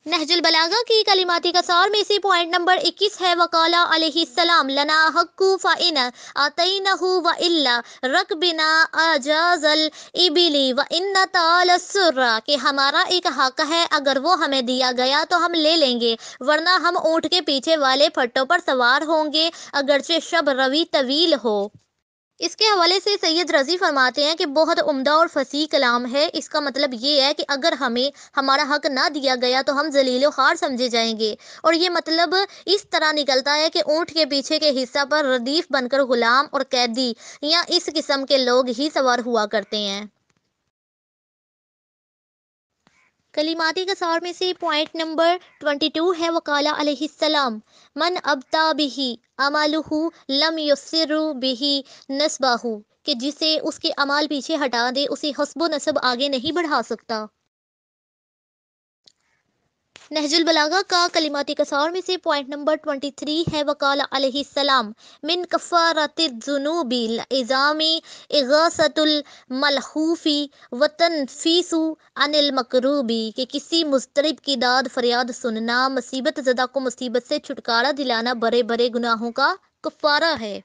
नहजुल बलागा की कलिमाती कसार में से पॉइंट नंबर 21 है वकाला अलैहिस्सलाम लना हक्कु फ़इन आतैनहु व इल्ला रकबिना अजाजल इबिली व इन्ना ताल सुर्रा कि हमारा एक हक है, अगर वो हमें दिया गया तो हम ले लेंगे, वरना हम ऊँट के पीछे वाले फट्टों पर सवार होंगे, अगरचे शब रवी तवील हो। इसके हवाले से सैयद रज़ी फरमाते हैं कि बहुत उम्दा और फसीह कलाम है। इसका मतलब ये है कि अगर हमें हमारा हक ना दिया गया तो हम जलील ख़ार समझे जाएंगे, और ये मतलब इस तरह निकलता है कि ऊँट के पीछे के हिस्सा पर रदीफ बनकर ग़ुलाम और कैदी या इस किस्म के लोग ही सवार हुआ करते हैं। कलिमाती कसार में से पॉइंट नंबर 22 है वकाला अलैहिस्सलाम मन अबता बिही अमालुहु लम युसिरु बिही नस्बाहु कि जिसे उसके अमाल पीछे हटा दे उसे हस्बो नसब आगे नहीं बढ़ा सकता। नहजुल बलागा का कलिमाती कसार में से पॉइंट नंबर 23 है वकाला अलैहिस्सलाम मिन कफ़ारतिज़्ज़ुनूबि इज़ामी इग़ासतुल मलहूफ़ी व तनफ़ीसु अनिल मकरूबी कि किसी मुज़तरिब की दाद फरियाद सुनना, मुसीबत ज़दा को मुसीबत से छुटकारा दिलाना बड़े बड़े गुनाहों का कफ़ारा है।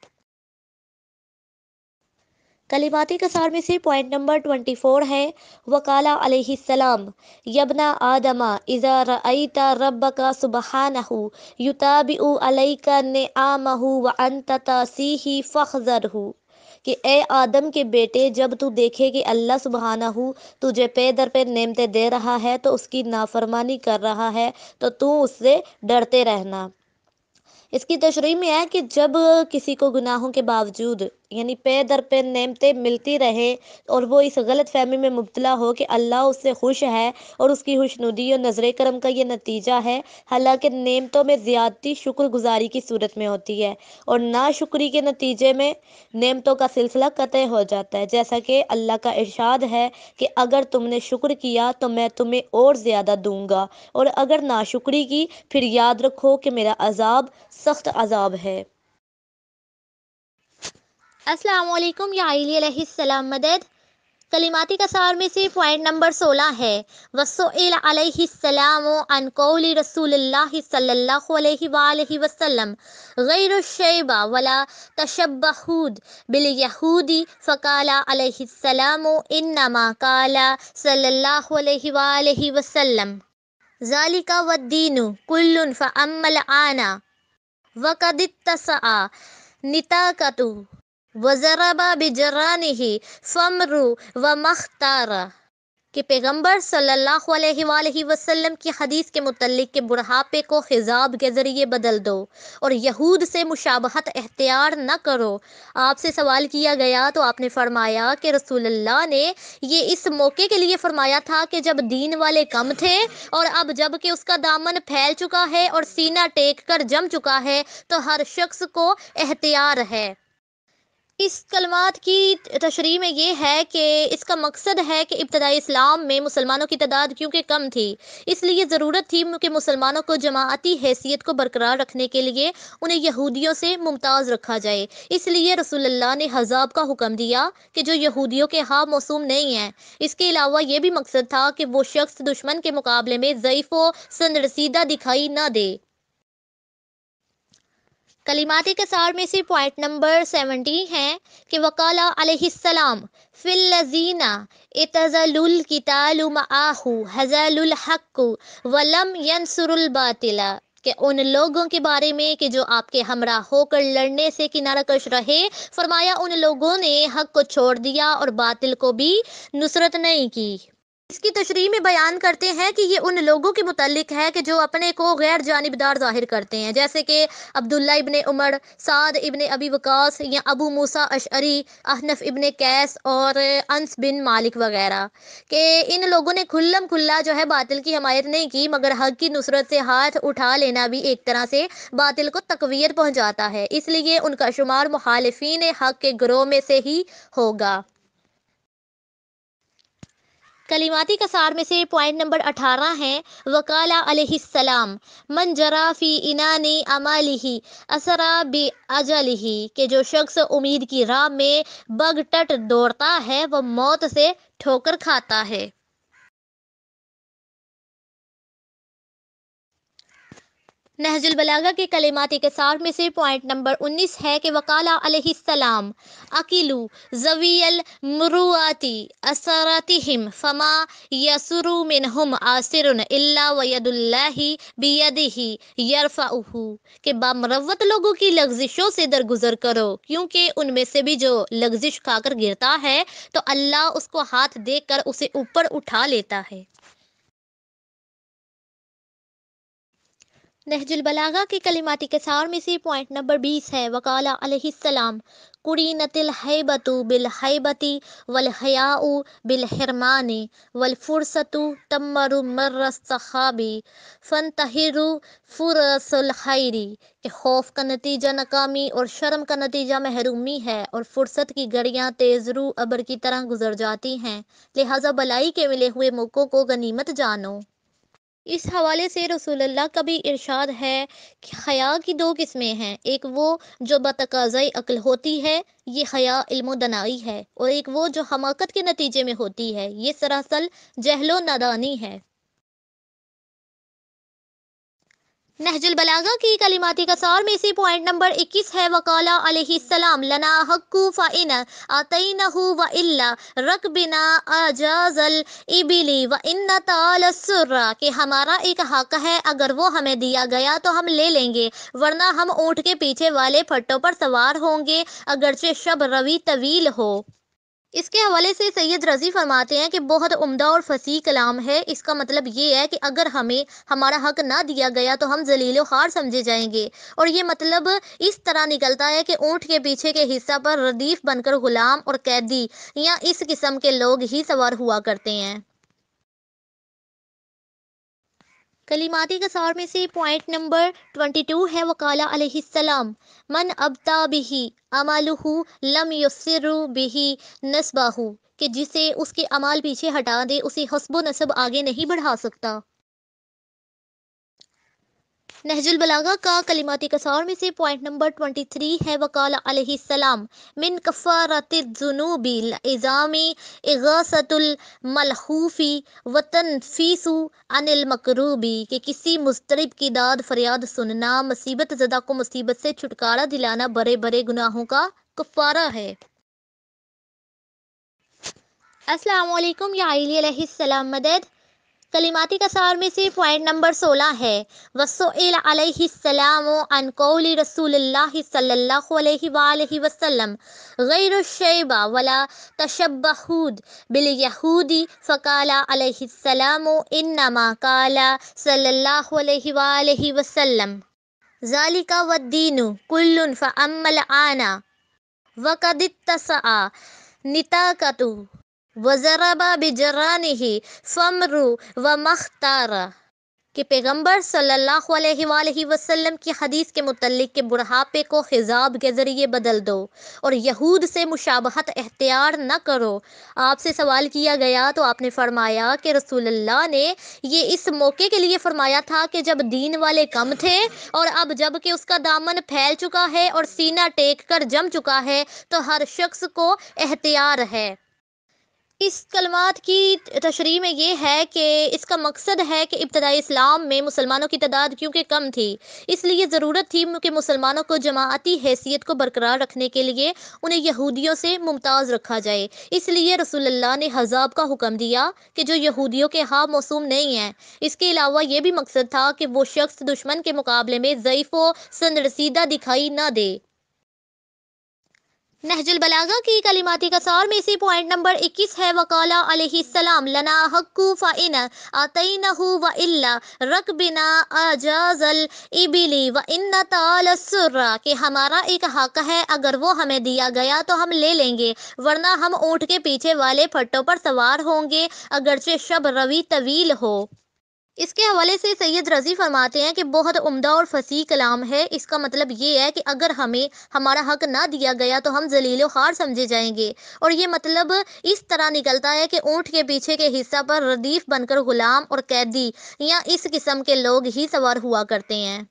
कलिमाती कसार में से पॉइंट नंबर 24 है वकाला अलैहिस्सलाम यबना आदमा इज़ा रअयता रब्बका सुबहानहु युताबिउ अलैका निआमहु व अंत तासीही फखज़रहु कि ए आदम के बेटे, जब तू देखे कि अल्लाह सुबहानहु तुझे पे दर पे नेमतें दे रहा है तो उसकी नाफरमानी कर रहा है, तो तू उससे डरते रहना। इसकी तशरीह में है कि जब किसी को गुनाहों के बावजूद यानी पे दर पे नेमतें मिलती रहे और वो इस गलत फहमी में मुब्तला हो कि अल्लाह उससे खुश है और उसकी खुशनुदी और नज़र करम का ये नतीजा है, हालांकि नेमतों में ज़्यादती शुक्रगुजारी की सूरत में होती है और नाशुक्री के नतीजे में नेमतों का सिलसिला कतई हो जाता है। जैसा कि अल्लाह का इरशाद है कि अगर तुमने शुक्र किया तो मैं तुम्हें और ज़्यादा दूंगा, और अगर नाशुक्री की फिर याद रखो कि मेरा अजाब सख्त अजाब है। अस्सलाम वालेकुम या आइली अलैहिस्सलाम मदद। कलिमाती कसार में से पॉइंट नंबर 16 है वसुइल अलैहिस्सलामु अन कौली रसूलुल्लाहि सल्लल्लाहु अलैहि वसल्लम गैरु शैबा वला तशब्बहुद बिल यहूदी फ़काला अलैहिस्सलामु इन्नमा काला सल्लल्लाहु अलैहि वसल्लम ज़ालिका वद्दीनु कुल्लुन फ़अम्मल आना वक़दित्तसअ निताकतु वज़रबा बिजरानिही फमरु व मख्तारा कि पैगम्बर सल्लल्लाहु अलैहि वसल्लम की हदीस के मुतल्लिक के बुढ़ापे को खिजाब के ज़रिए बदल दो और यहूद से मुशाबहत इख्तियार न करो। आपसे सवाल किया गया तो आपने फरमाया कि रसूलुल्लाह ने ये इस मौके के लिए फरमाया था कि जब दीन वाले कम थे, और अब जब कि उसका दामन फैल चुका है और सीना टेक कर जम चुका है तो हर शख्स को एहतियार है। इस कलमात की तशरीह में ये है कि इसका मकसद है कि इब्तदाई इस्लाम में मुसलमानों की तादाद क्योंकि कम थी, इसलिए ज़रूरत थी कि मुसलमानों को जमाअती हैसियत को बरकरार रखने के लिए उन्हें यहूदियों से मुमताज़ रखा जाए। इसलिए रसूलुल्लाह ने हज़ाब का हुक्म दिया कि जो यहूदियों के हाँ मौसूम नहीं हैं। इसके अलावा ये भी मकसद था कि वो शख्स दुश्मन के मुकाबले में ज़ईफ़ व संरसीदा दिखाई न दे। कलिमाती कसार में से पॉइंट नंबर 17 है कि वकाला अलैहिस्सलाम फिल्लज़ीना इतज़लुल कितालु मआहु हज़लुल हक्कु वलम यंसुरुल बातिला कि उन लोगों के बारे में कि जो आपके हमरा होकर लड़ने से किनारा कश रहे, फरमाया उन लोगों ने हक को छोड़ दिया और बातिल को भी नुसरत नहीं की। इसकी तशरीह में बयान करते हैं कि ये उन लोगों के मुतल्लिक है कि जो अपने को गैर जानिबदार ज़ाहिर करते हैं, जैसे कि अब्दुल्ला इब्ने उमर, साद इब्ने अबी वकास या अबू मूसा अशअरी, अहनफ इब्ने कैस और अनस बिन मालिक वगैरह, कि इन लोगों ने खुल्लम खुल्ला जो है बातिल की हमायत नहीं की, मगर हक की नुसरत से हाथ उठा लेना भी एक तरह से बातिल को तकवीयत पहुँचाता है, इसलिए उनका शुमार मुखालिफीन हक के ग्रोह में से ही होगा। कलिमाती कसार में से पॉइंट नंबर 18 है वकाला अलैहिस्सलाम मन जरा फ़ी इनानी अमालिही असरा बि अजलिही कि जो शख्स उम्मीद की राह में बगटट दौड़ता है वह मौत से ठोकर खाता है। نہج البلاغہ کے کلمات کثار میں سے پوائنٹ نمبر 19 ہے کہ وقال علیہ السلام اکیلو ذوی المروءاتی اسراتہم فما یسر منہم آسر الا وید اللہ بیدہ یرفعہ، کہ بامروت لوگوں کی لغزشوں سے درگزر کرو، کیونکہ ان میں سے بھی جو لغزش کھا کر گرتا ہے تو اللہ اس کو ہاتھ دے کر اسے اوپر اٹھا لیتا ہے۔ نہج البلاغہ کے کلمات کثار میں سے پوائنٹ نمبر 20 ہے وقال علیہ السلام قرینت الہیبۃ بالہیبۃ والحیاء بالحرمان والفرصۃ تمر مر السحاب فانتہر فرص الخیر، کہ خوف کا نتیجہ ناکامی اور شرم کا نتیجہ محرومی ہے، اور فرصت کی گھڑیاں تیز رو ابر کی طرح گزر جاتی ہیں، لہٰذا بلائی کے ملے ہوئے موقعوں کو غنیمت جانو۔ اس حوالے سے رسول اللہ کا بھی ارشاد ہے کہ حیا کی دو قسمیں ہیں، ایک وہ جو بتقاضۂ عقل ہوتی ہے، یہ حیا علم و دانائی ہے، اور ایک وہ جو حماقت کے نتیجے میں ہوتی ہے، یہ سراسر جہل و نادانی ہے۔ نہج البلاغہ کی کلمات کثار میں سے پوائنٹ نمبر 21 ہے وقال علیہ السلام لنا حق فإن آتینہ وإلا رکبنا اجاز الإبل وإن تعالی السر، کہ ہمارا ایک حق ہے، اگر وہ ہمیں دیا گیا تو ہم لے لیں گے، ورنہ ہم اونٹ کے پیچھے والے پھٹوں پر سوار ہوں گے، اگرچہ شب روی طویل ہو۔ اس کے حوالے سے سید رضی فرماتے ہیں کہ بہت عمدہ اور فصیح کلام ہے، اس کا مطلب یہ ہے کہ اگر ہمیں ہمارا حق نہ دیا گیا تو ہم ذلیل و خوار سمجھے جائیں گے، اور یہ مطلب اس طرح نکلتا ہے کہ اونٹ کے پیچھے کے حصہ پر ردیف بن کر غلام اور قیدی یا اس قسم کے لوگ ہی سوار ہوا کرتے ہیں۔ کلمات کثار میں سے پوائنٹ نمبر 22 ہے وقال علیہ السلام من ابتا بہ عملہ لم یسر بہ نسبہ، کہ جسے اس کے اعمال پیچھے ہٹا دے اسے حسب و نسب آگے نہیں بڑھا سکتا۔ نہج البلاغہ کا کلمات کثار میں سے پوائنٹ نمبر 23 ہے وقال علیہ السلام من کفارۃ الذنوب العظام اغاثۃ الملہوف وتنفیس عن المکروب، کہ کسی مضطرب کی داد فریاد سننا، مصیبت زدہ کو مصیبت سے چھٹکارا دلانا بڑے بڑے گناہوں کا کفارہ ہے۔ السلام علیکم یا علیہ علیہ السلام مدد۔ کلمات کثار میں سے پوائنٹ نمبر 16 ہے وسئل علیہ السلام عن قول رسول اللہ صلی اللہ علیہ وآلہ وسلم غیر الشیبہ ولا تشبہوا بالیہود فقال علیہ السلام انما قال صلی اللہ علیہ وآلہ وسلم ذالک والدین کل فاما الآن وقد اتسع نطاقہ وضرب بجرانہ فامروا ومختارا، کہ پیغمبر صلی اللہ علیہ وآلہ وسلم کی حدیث کے متعلق کہ بڑھاپے کو خضاب کے ذریعے بدل دو اور یہود سے مشابہت اختیار نہ کرو۔ آپ سے سوال کیا گیا تو آپ نے فرمایا کہ رسول اللہ نے یہ اس موقع کے لیے فرمایا تھا کہ جب دین والے کم تھے، اور اب جب کہ اس کا دامن پھیل چکا ہے اور سینہ ٹیک کر جم چکا ہے تو ہر شخص کو اختیار ہے۔ اس کلمات کی تشریح میں یہ ہے کہ اس کا مقصد ہے کہ ابتدائی اسلام میں مسلمانوں کی تعداد کیونکہ کم تھی، اس لیے ضرورت تھی کہ مسلمانوں کو جماعتی حیثیت کو برقرار رکھنے کے لیے انہیں یہودیوں سے ممتاز رکھا جائے، اس لیے رسول اللہ نے حزاب کا حکم دیا کہ جو یہودیوں کے ہاں موسوم نہیں ہیں۔ اس کے علاوہ یہ بھی مقصد تھا کہ وہ شخص دشمن کے مقابلے میں ضعیف و سنرسیدہ دکھائی نہ دے۔ نہج البلاغہ کی کلمات کثار میں سے پوائنٹ نمبر 21 ہے وقال علیہ السلام لنا حق فإن آتینہ وإلا رکبنا اجاز الإبل وإن تعالی السر، کہ ہمارا ایک حق ہے، اگر وہ ہمیں دیا گیا تو ہم لے لیں گے، ورنہ ہم اونٹ کے پیچھے والے پھٹوں پر سوار ہوں گے، اگرچہ شب روی طویل ہو۔ اس کے حوالے سے سید رضی فرماتے ہیں کہ بہت عمدہ اور فصیح کلام ہے، اس کا مطلب یہ ہے کہ اگر ہمیں ہمارا حق نہ دیا گیا تو ہم ذلیل و خوار سمجھے جائیں گے، اور یہ مطلب اس طرح نکلتا ہے کہ اونٹ کے پیچھے کے حصہ پر ردیف بن کر غلام اور قیدی یا اس قسم کے لوگ ہی سوار ہوا کرتے ہیں۔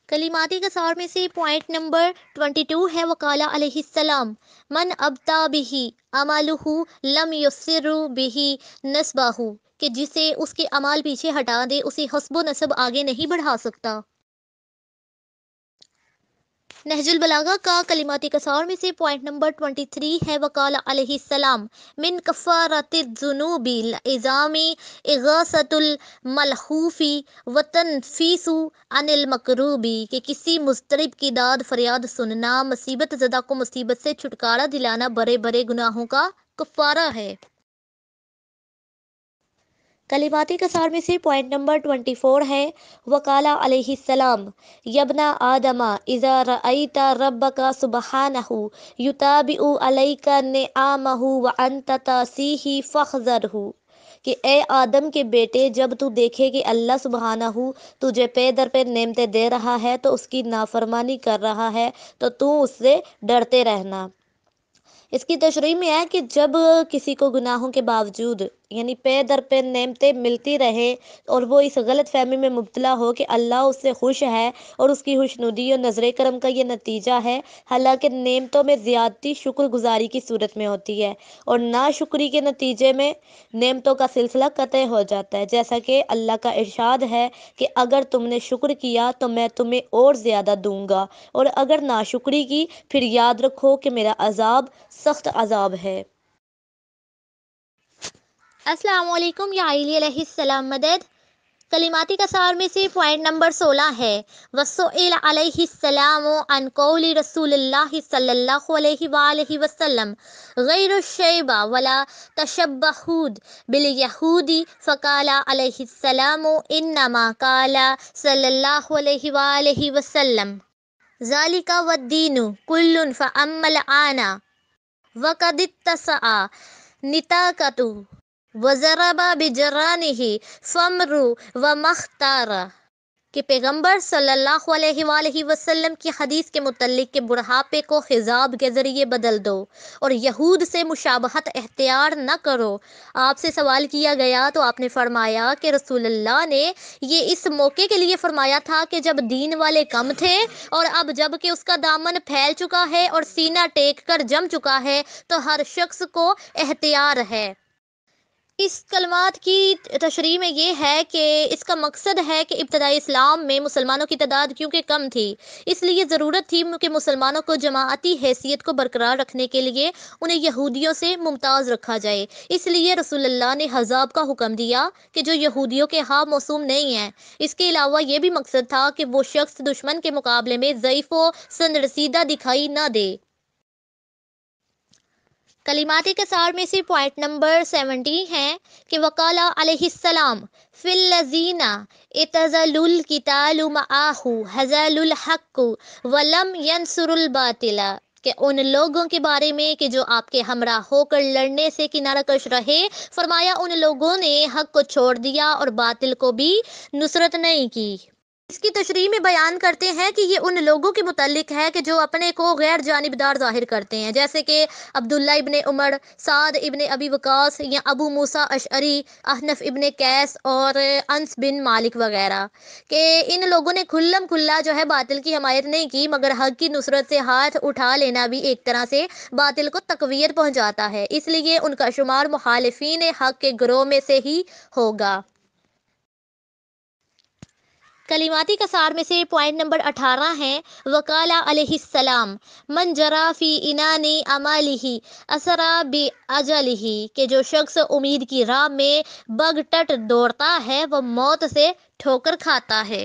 कलिमाती कसार में से पॉइंट नंबर 22 है वकाला अलैहिस्सलाम मन अब्ता बिही अमलुहु लम युसिरु बिही नस्बहु कि जिसे उसके अमाल पीछे हटा दे उसे हस्ब नसब आगे नहीं बढ़ा सकता। नहजुल बलागा का कलिमाती कसार में से पॉइंट नंबर 23 है वकाला अलैहिस्सलाम मिन कफ़ारतिज़्ज़ुनूबि इज़ामी इग़ासतुल मलहूफ़ी व तनफ़ीसु अनिल मकरूबी कि किसी मुज़तरिब की दाद फरियाद सुनना मुसीबत ज़दा को मुसीबत से छुटकारा दिलाना बड़े बड़े गुनाहों का कफ़ारा है। कलिमाती कसार में से पॉइंट नंबर 24 है वकाला अलैहिस्सलाम यबना आदमा इज़ा रअयता रब्बका सुबहानहु युताबिउ अलैका निआमहु व अंत तासीही फखज़रहु कि ए आदम के बेटे जब तू देखे कि अल्लाह सुबहानहु तुझे पे दर पे नेमतें दे रहा है तो उसकी नाफरमानी कर रहा है तो तू उससे डरते रहना। इसकी तशरीह में है कि जब किसी को गुनाहों के बावजूद यानी पे दर पे नेमतें मिलती रहे और वो इस गलत फहमी में मुब्तला हो कि अल्लाह उससे खुश है और उसकी खुशनुदी और नज़र करम का ये नतीजा है, हालांकि नेमतों में ज़्यादती शुक्रगुजारी की सूरत में होती है और नाशुक्री के नतीजे में नेमतों का सिलसिला कतई हो जाता है। जैसा कि अल्लाह का इरशाद है कि अगर तुमने शुक्र किया तो मैं तुम्हें और ज़्यादा दूंगा और अगर नाशुक्री की फिर याद रखो कि मेरा अजाब सख्त अजाब है। अस्सलाम वालेकुम या आइली अलैहिस्सलाम मदद। कलिमाती कसार में से पॉइंट नंबर 16 है वस्सुइल अलैहिस्सलाम अन कौली रसूलुल्लाह सल्लल्लाहु अलैहि वसल्लम गैरु शैबा वला तशब्बहुद बिल यहूदी फ़काला अलैहिस्सलाम इन्नमा काला सल्लल्लाहु अलैहि वसल्लम ज़ालिका वद्दीनु कुल्लुन फ़अम्मल आना वक़दित्तसअ निताकतु वज़रबा बिजरानिही फ़मरु व मख्तारा कि पैगम्बर सल्लल्लाहु अलैहि वसल्लम की हदीस के मुतल्लिक के बुढ़ापे को खिजाब के ज़रिए बदल दो और यहूद से मुशाबहत एख्तियार न करो। आपसे सवाल किया गया तो आपने फरमाया कि रसूलुल्लाह ने ये इस मौके के लिए फरमाया था कि जब दीन वाले कम थे और अब जब कि उसका दामन फैल चुका है और सीना टेक कर जम चुका है तो हर शख्स को एख्तियार है। इस कलमात की तशरीह में ये है कि इसका मकसद है कि इब्तदाई इस्लाम में मुसलमानों की तादाद क्योंकि कम थी इसलिए ज़रूरत थी कि मुसलमानों को जमाअती हैसियत को बरकरार रखने के लिए उन्हें यहूदियों से मुमताज़ रखा जाए। इसलिए रसूलुल्लाह ने हज़ाब का हुक्म दिया कि जो यहूदियों के हाँ मौसूम नहीं हैं। इसके अलावा ये भी मकसद था कि वो शख्स दुश्मन के मुकाबले में ज़ईफ़ व संरसीदा दिखाई न दे। कलिमाती कसार में से पॉइंट नंबर 17 है कि वकाला अलैहिस्सलाम फिल्लज़ीना इतज़लुल कितालु मआहु हज़लुल हक़्क़ु वलम यंसुरुल बातिला कि उन लोगों के बारे में कि जो आपके हमरा होकर लड़ने से किनारा कश रहे, फरमाया उन लोगों ने हक को छोड़ दिया और बातिल को भी नुसरत नहीं की। इसकी तशरीह में बयान करते हैं कि ये उन लोगों के मुतालिक है कि जो अपने को गैर जानिबदार ज़ाहिर करते हैं, जैसे कि अब्दुल्ला इब्ने उमर, साद इब्ने अबी वकास या अबू मूसा अशअरी, अहनफ इब्ने कैस और अंस बिन मालिक वगैरह कि इन लोगों ने खुल्लम खुल्ला जो है बातिल की हमायत नहीं की, मगर हक की नुसरत से हाथ उठा लेना भी एक तरह से बातिल को तकवीयत पहुँचाता है, इसलिए उनका शुमार मुखालिफीन हक के ग्रोह में से ही होगा। कलिमाती कसार में से पॉइंट नंबर 18 है वकाला अलैहिस्सलाम मन जरा फ़ी इनानी अमालिही असरा बि अजलिही कि जो शख्स उम्मीद की राह में बगटट दौड़ता है वह मौत से ठोकर खाता है।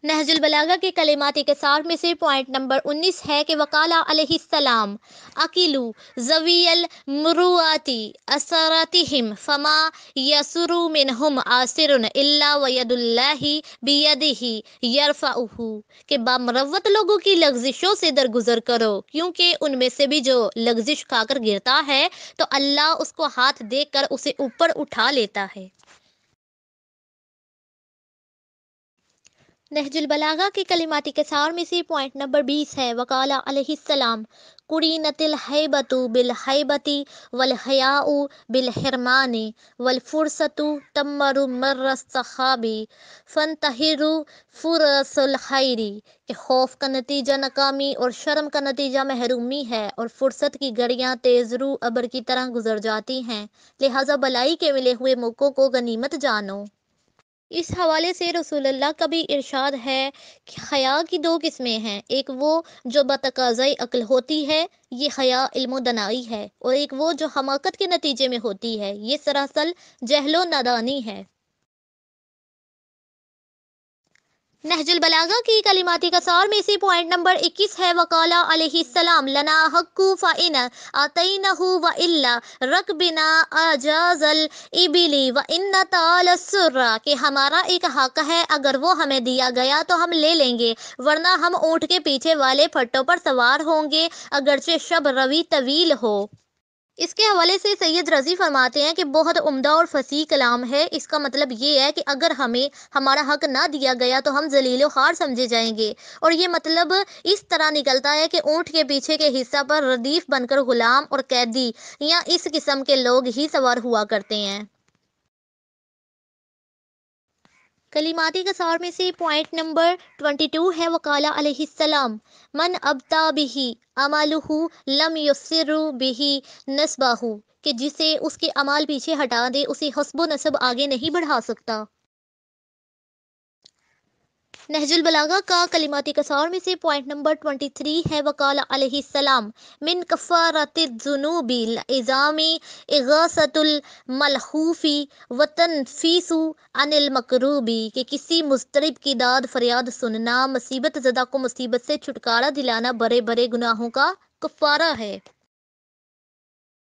नहजुल बलागा के कलिमाती कसार में से पॉइंट नंबर 19 है कि वकाला अलैहिस्सलाम अकीलू ज़वीयल मुरुआती असरातिहिम फमा यसुरु मिनहुम आसिरुन इल्ला वयदुल्लाहि बियदिही यरफ़उहु कि बामरवत लोगों की लग्जिशों से दरगुजर करो क्योंकि उनमें से भी जो लग्जिश खाकर गिरता है तो अल्लाह उसको हाथ देकर उसे ऊपर उठा लेता है। نہج البلاغہ کے کلماتی کثار میں سے پوائنٹ نمبر 20 ہے وقال علیہ السلام قرینت الحیبۃ بالحیبۃ والحیاء بالحرمان والفرصۃ تمر مر السحاب فانتہر فرص الخیر، کہ خوف کا نتیجہ ناکامی اور شرم کا نتیجہ محرومی ہے، اور فرصت کی گھڑیاں تیز رو ابر کی طرح گزر جاتی ہیں، لہٰذا بلائی کے ملے ہوئے موقعوں کو غنیمت جانو۔ اس حوالے سے رسول اللہ کا بھی ارشاد ہے کہ حیا کی دو قسمیں ہیں، ایک وہ جو بتقاضۂ عقل ہوتی ہے، یہ حیا علم و دانائی ہے، اور ایک وہ جو حماقت کے نتیجے میں ہوتی ہے، یہ سراسر جہل و نادانی ہے۔ نہج البلاغہ کی کلماتی کثار میں سے پوائنٹ نمبر 21 ہے وقال علیہ السلام لنا حق فإن آتینہ وإلا رکبنا اجاز الإبل وإن تعال السرہ، کہ ہمارا ایک حق ہے، اگر وہ ہمیں دیا گیا تو ہم لے لیں گے، ورنہ ہم اونٹ کے پیچھے والے پھٹوں پر سوار ہوں گے، اگرچہ شب روی طویل ہو۔ اس کے حوالے سے سید رضی فرماتے ہیں کہ بہت عمدہ اور فصیح کلام ہے۔ اس کا مطلب یہ ہے کہ اگر ہمیں ہمارا حق نہ دیا گیا تو ہم ذلیل و خوار سمجھے جائیں گے، اور یہ مطلب اس طرح نکلتا ہے کہ اونٹ کے پیچھے کے حصہ پر ردیف بن کر غلام اور قیدی یا اس قسم کے لوگ ہی سوار ہوا کرتے ہیں۔ کلماتی کثار میں سے پوائنٹ نمبر 22 ہے وقال علیہ السلام من ابتا بہ عملہ لم یسر بہ نسبہ، کہ جسے اس کے اعمال پیچھے ہٹا دے اسے حسب و نسب آگے نہیں بڑھا سکتا۔ نہج البلاغہ کا کلماتی کثار میں سے پوائنٹ نمبر 23 ہے وقال علیہ السلام من کفارات الذنوب العظام اغاثۃ الملہوف وتنفیس عن المکروب، کہ کسی مضطرب کی داد فریاد سننا، مصیبت زدہ کو مصیبت سے چھٹکارا دلانا بڑے بڑے گناہوں کا کفارہ ہے۔